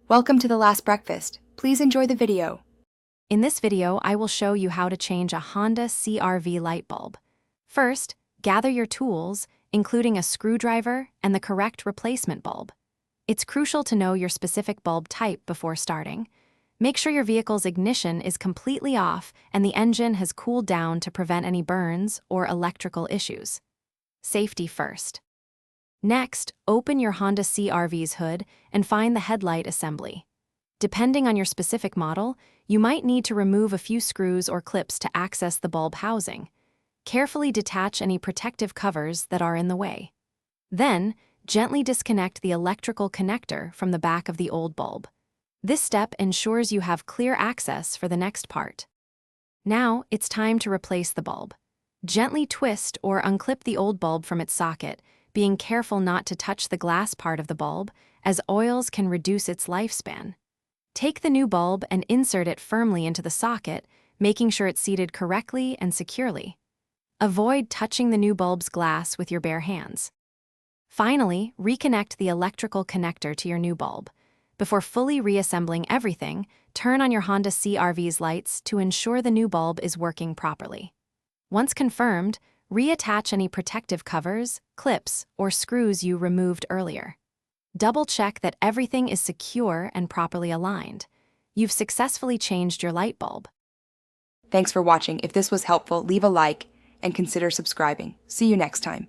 Welcome to the last breakfast. Please enjoy the video. In this video, I will show you how to change a Honda CRV light bulb. First, gather your tools, including a screwdriver and the correct replacement bulb. It's crucial to know your specific bulb type before starting. Make sure your vehicle's ignition is completely off and the engine has cooled down to prevent any burns or electrical issues. Safety first. Next, open your Honda CRV's hood and find the headlight assembly. Depending on your specific model, you might need to remove a few screws or clips to access the bulb housing. Carefully detach any protective covers that are in the way. Then, gently disconnect the electrical connector from the back of the old bulb. This step ensures you have clear access for the next part. Now, it's time to replace the bulb. Gently twist or unclip the old bulb from its socket, being careful not to touch the glass part of the bulb, as oils can reduce its lifespan. Take the new bulb and insert it firmly into the socket, making sure it's seated correctly and securely. Avoid touching the new bulb's glass with your bare hands. Finally, reconnect the electrical connector to your new bulb. Before fully reassembling everything, turn on your Honda CRV's lights to ensure the new bulb is working properly. Once confirmed, reattach any protective covers, clips, or screws you removed earlier. Double-check that everything is secure and properly aligned. You've successfully changed your light bulb. Thanks for watching. If this was helpful, leave a like and consider subscribing. See you next time.